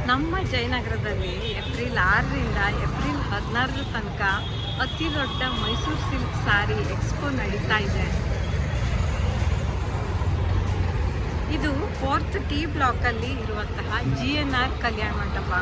ನಮ್ಮ ಜಯನಗರದಲ್ಲಿ April 6ರಿಂದ April 16 ತನಕ ಅತಿ ದೊಡ್ಡ ಮೈಸೂರು ಸಿಲ್ಕ್ ಸಾರಿ ಎಕ್ಸ್ಪೋ ನಡೀತಾ ಇದೆ. ಇದು 4th T ಬ್ಲಾಕಲ್ಲಿ ಇರುವಂತಹ GNR ಕಲ್ಯಾಣ ಮಂಟಪ.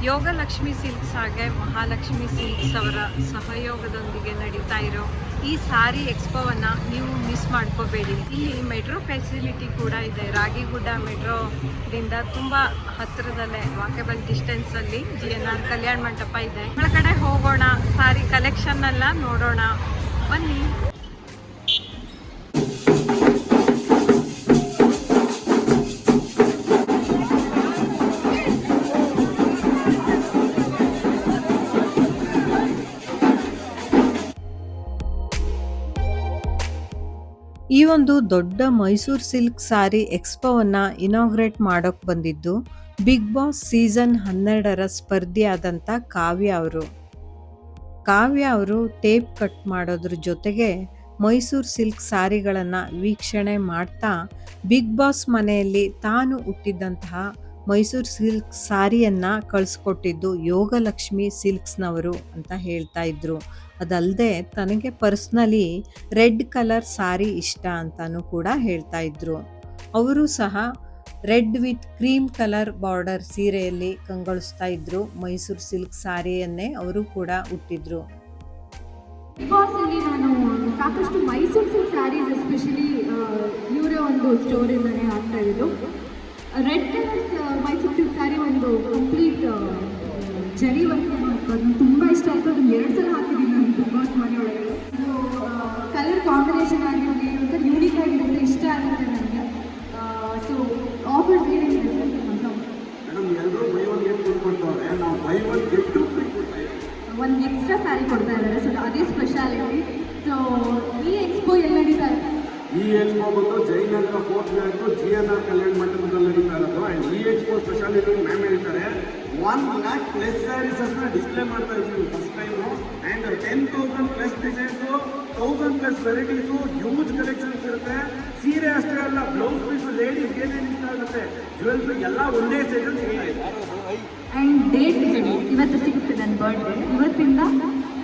ಯೋಗಲಕ್ಷ್ಮಿ ಸಿಲ್ಕ್ಸ್ ಹಾಗೆ ಮಹಾಲಕ್ಷ್ಮಿ ಸಿಲ್ಕ್ಸ್ ಅವರ ಸಹಯೋಗದೊಂದಿಗೆ ನಡೀತಾ ಇರೋ ಈ ಸಾರಿ ಎಕ್ಸ್ಪೋವನ್ನು ನೀವು ಮಿಸ್ ಮಾಡ್ಕೋಬೇಡಿ. ಇಲ್ಲಿ ಮೆಟ್ರೋ ಫೆಸಿಲಿಟಿ ಕೂಡ ಇದೆ. ರಾಗಿಗುಡ್ಡ ಮೆಟ್ರೋದಿಂದ ತುಂಬ ಹತ್ತಿರದಲ್ಲೇ ವಾಕೇಬಲ್ ಡಿಸ್ಟೆನ್ಸಲ್ಲಿ GNR ಕಲ್ಯಾಣ ಮಂಟಪ ಇದೆ. ಒಳಗಡೆ ಹೋಗೋಣ, ಸಾರಿ ಕಲೆಕ್ಷನ್ ಎಲ್ಲ ನೋಡೋಣ, ಬನ್ನಿ. ಈ ಒಂದು ದೊಡ್ಡ ಮೈಸೂರು ಸಿಲ್ಕ್ ಸಾರಿ ಎಕ್ಸ್ಪೋವನ್ನು ಇನಾಗ್ರೇಟ್ ಮಾಡೋಕ್ಕೆ ಬಂದಿದ್ದು ಬಿಗ್ ಬಾಸ್ ಸೀಸನ್ 12ರ ಸ್ಪರ್ಧಿಯಾದಂಥ ಕಾವ್ಯ ಅವರು. ಕಾವ್ಯ ಅವರು ಟೇಪ್ ಕಟ್ ಮಾಡೋದ್ರ ಜೊತೆಗೆ ಮೈಸೂರು ಸಿಲ್ಕ್ ಸಾರಿಗಳನ್ನು ವೀಕ್ಷಣೆ ಮಾಡ್ತಾ ಬಿಗ್ ಬಾಸ್ ಮನೆಯಲ್ಲಿ ತಾನು ಹುಟ್ಟಿದ್ದಂತಹ ಮೈಸೂರು ಸಿಲ್ಕ್ ಸಾರಿಯನ್ನು ಕಳಿಸ್ಕೊಟ್ಟಿದ್ದು ಯೋಗಲಕ್ಷ್ಮಿ ಸಿಲ್ಕ್ಸ್ನವರು ಅಂತ ಹೇಳ್ತಾ ಇದ್ರು. ಅದಲ್ಲದೆ ತನಗೆ ಪರ್ಸ್ನಲಿ ರೆಡ್ ಕಲರ್ ಸಾರಿ ಇಷ್ಟ ಅಂತಾನೂ ಕೂಡ ಹೇಳ್ತಾ ಇದ್ರು. ಅವರು ಸಹ red with cream colour border ಸೀರೆಯಲ್ಲಿ ಕಂಗೊಳಿಸ್ತಾ ಇದ್ರು. ಮೈಸೂರು ಸಿಲ್ಕ್ ಸಾರಿಯನ್ನೇ ಅವರು ಕೂಡ ಹುಟ್ಟಿದ್ರು. ಬಿಗ್ ಬಾಸ್ ಅಲ್ಲಿ ನಾನು ಸಾಕಷ್ಟು ಮೈಸೂರು ಸಿಲ್ಕ್ ಸ್ಯಾರೀಸ್ ಎಸ್ಪೆಷಲಿ ಇವರ ಒಂದು ಸ್ಟೋರಿಂದನೇ ಆಗ್ತಾ ಇದ್ದು. Red colour Mysuru silk sari ಒಂದು ಕಂಪ್ಲೀಟ್ ಜರಿ ವರ್ಕ್ ಅದು ತುಂಬ ಇಷ್ಟ ಆಯಿತು. ಅದನ್ನು 2 ಸಲ ಹಾಕಿದ್ದೀನಿ ನಾನು ಬಿಗ್ ಬಾಸ್ ಮನೆಯೊಳಗಡೆ. ಕಲರ್ ಕಾಂಬಿನೇಷನ್ ಆಗಿರಲಿ ಒಂಥರ ಯೂನಿಕ್ ಆಗಿರುತ್ತೆ, ಇಷ್ಟ ಆಗುತ್ತೆ ನನಗೆ. ಸೊ ಆಫರ್ಸ್ ಏನೇನಿದೆ ಸರ್? ಒಂದು ಎಕ್ಸ್ಟ್ರಾ ಸ್ಯಾರಿ ಕೊಡ್ತಾ ಇದ್ದಾರೆ, ಸೊ ಅದೇ ಸ್ಪೆಷಾಲಿಟಿ. ಸೊ ಈ ಎಕ್ಸ್ಪೋ ಎಲ್ಲಿ ನಡೀತಾ ಇದೆ? ಈ ಎಕ್ಸ್ಪೋ ಬಂದು ಜಯನಗರ 4th ಬ್ಲಾಕ್ GNR ಕಲ್ಯಾಣ ಮಂಟಪದಲ್ಲಿ ನಡೀತಾ ಇರೋದು. ಆ್ಯಂಡ್ ಈ ಎಕ್ಸ್ಪೋ ಸ್ಪೆಷಾಲಿಟಿ ಮ್ಯಾಮ್ ಹೇಳ್ತಾರೆ 1 lakh ಪ್ಲಸ್ ಸ್ಯಾರೀಸಸ್ನ ಡಿಸ್ಪ್ಲೇ ಮಾಡ್ತಾ ಇದ್ದೀವಿ first time. And 10,000 plus designs, 1000 plus varieties, huge collections ಇರುತ್ತೆ. ಸೀರೆ ಅಷ್ಟೇ ಅಲ್ಲ, ಬ್ಲೌಸ್ ಪೀಸು, ಲೇಡೀಸ್ಗೆ ಏನೇನು ಇಷ್ಟ ಆಗುತ್ತೆ, ಜ್ಯುವೆಲ್ಸು ಎಲ್ಲ ಒಂದೇ ಸೈಡಲ್ಲಿ ಸಿಗ್ತಾ ಇದೆ. ಆ್ಯಂಡ್ ಡೇಟ್ ಇವತ್ತು 6th ನನ್ನ ಬರ್ಡೇ.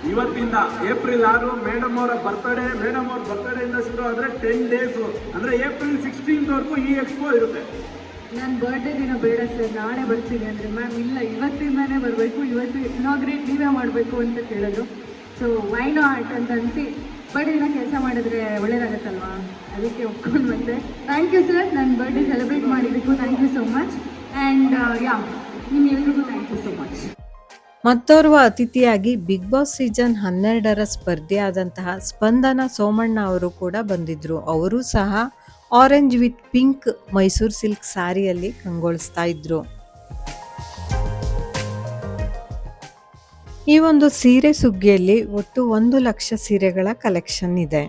ಇವತ್ತಿಂದ ಏಪ್ರಿಲ್ 6 ಮೇಡಮ್ ಅವರ ಬರ್ತ್ಡೇ. ಮೇಡಮ್ ಅವ್ರ ಬರ್ತ್ಡೇಯಿಂದ ಶುರು ಆದರೆ 10 ಡೇಸು, ಅಂದರೆ ಏಪ್ರಿಲ್ 16th ಈ ಎಕ್ಸ್ಪೋ ಇರುತ್ತೆ. ನನ್ನ ಬರ್ಡೇ ದಿನ ಬೇಡ ಸರ್, ನಾಳೆ ಬರ್ತೀನಿ ಅಂದರೆ ಮ್ಯಾಮ್ ಇಲ್ಲ ಇವತ್ತಿಂದಾನೇ ಬರಬೇಕು, ಇವತ್ತು ಇನಾಗ್ರೇಟ್ ನೀವೇ ಮಾಡಬೇಕು ಅಂತ ಕೇಳಿದ್ರು. ಸೊ ವೈ ನಾಟ್ ಅಂತ ಅನಿಸಿ ಬರ್ಡೇ ದಿನ ಕೆಲಸ ಮಾಡಿದ್ರೆ ಒಳ್ಳೇದಾಗತ್ತಲ್ವಾ, ಅದಕ್ಕೆ ಒಪ್ಕೊಂಡು ಬಂದೆ. ಥ್ಯಾಂಕ್ ಯು ಸರ್, ನನ್ನ ಬರ್ಡೇ ಸೆಲೆಬ್ರೇಟ್ ಮಾಡಿದ್ದಕ್ಕೂ thank you so much. And yeah ನಿಮ್ಮೆಲ್ಲರಿಗೂ ಥ್ಯಾಂಕ್ ಯು ಸೋ ಮಚ್. ಮತ್ತೋರ್ವ ಅತಿಥಿಯಾಗಿ ಬಿಗ್ ಬಾಸ್ ಸೀಸನ್ 12ರ ಸ್ಪರ್ಧಿಯಾದಂತಹ ಸ್ಪಂದನ ಸೋಮಣ್ಣ ಅವರು ಕೂಡ ಬಂದಿದ್ರು. ಅವರು ಸಹ orange with pink Mysuru silk ಸಾರಿಯಲ್ಲಿ ಕಂಗೊಳಿಸ್ತಾ ಇದ್ರು. ಈ ಒಂದು ಸೀರೆ ಸುಗ್ಗಿಯಲ್ಲಿ ಒಟ್ಟು 1 ಲಕ್ಷ ಸೀರೆಗಳ ಕಲೆಕ್ಷನ್ ಇದೆ.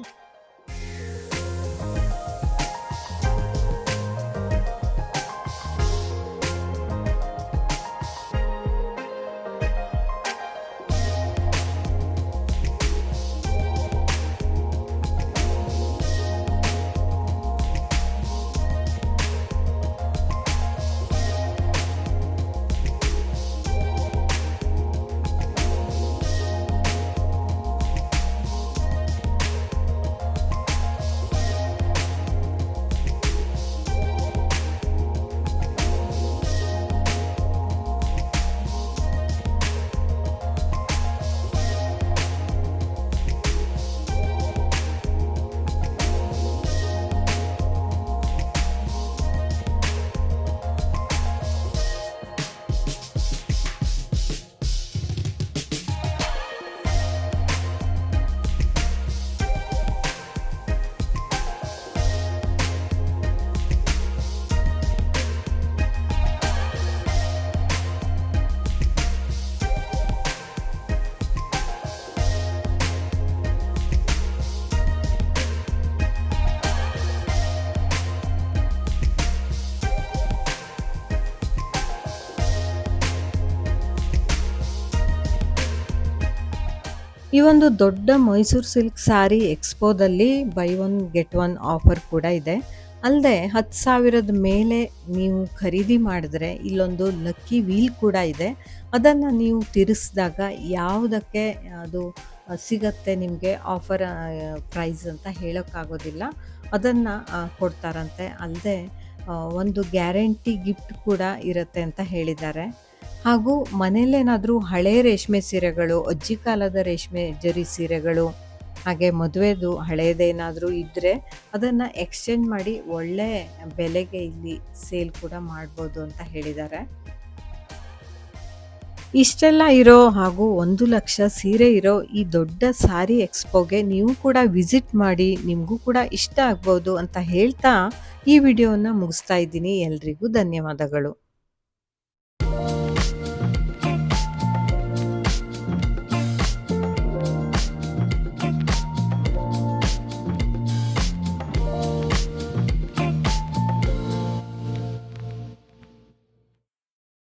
ಈ ಒಂದು ದೊಡ್ಡ ಮೈಸೂರು ಸಿಲ್ಕ್ ಸ್ಯಾರಿ ಎಕ್ಸ್ಪೋದಲ್ಲಿ buy one get one offer ಕೂಡ ಇದೆ. ಅಲ್ಲದೆ 10,000ದ ಮೇಲೆ ನೀವು ಖರೀದಿ ಮಾಡಿದ್ರೆ ಇಲ್ಲೊಂದು ಲಕ್ಕಿ ವೀಲ್ ಕೂಡ ಇದೆ. ಅದನ್ನು ನೀವು ತಿರ್ಸಿದಾಗ ಯಾವುದಕ್ಕೆ ಅದು ಸಿಗತ್ತೆ ನಿಮಗೆ ಆಫರ್ ಪ್ರೈಸ್ ಅಂತ ಹೇಳೋಕ್ಕಾಗೋದಿಲ್ಲ. ಅದನ್ನು ಕೊಡ್ತಾರಂತೆ. ಅಲ್ಲದೆ ಒಂದು ಗ್ಯಾರಂಟಿ ಗಿಫ್ಟ್ ಕೂಡ ಇರುತ್ತೆ ಅಂತ ಹೇಳಿದ್ದಾರೆ. ಹಾಗೂ ಮನೇಲೇನಾದರೂ ಹಳೆ ರೇಷ್ಮೆ ಸೀರೆಗಳು, ಅಜ್ಜಿ ಕಾಲದ ರೇಷ್ಮೆ ಜರಿ ಸೀರೆಗಳು, ಹಾಗೆ ಮದುವೆದು ಹಳೇದೇನಾದರೂ ಇದ್ದರೆ ಅದನ್ನು ಎಕ್ಸ್ಚೇಂಜ್ ಮಾಡಿ ಒಳ್ಳೆ ಬೆಲೆಗೆ ಇಲ್ಲಿ ಸೇಲ್ ಕೂಡ ಮಾಡ್ಬೋದು ಅಂತ ಹೇಳಿದ್ದಾರೆ. ಇಷ್ಟೆಲ್ಲ ಇರೋ ಹಾಗೂ 1,00,000 ಸೀರೆ ಇರೋ ಈ ದೊಡ್ಡ ಸ್ಯಾರಿ ಎಕ್ಸ್ಪೋಗೆ ನೀವು ಕೂಡ ವಿಸಿಟ್ ಮಾಡಿ, ನಿಮಗೂ ಕೂಡ ಇಷ್ಟ ಆಗ್ಬೋದು ಅಂತ ಹೇಳ್ತಾ ಈ ವಿಡಿಯೋವನ್ನು ಮುಗಿಸ್ತಾ ಇದ್ದೀನಿ. ಎಲ್ರಿಗೂ ಧನ್ಯವಾದಗಳು.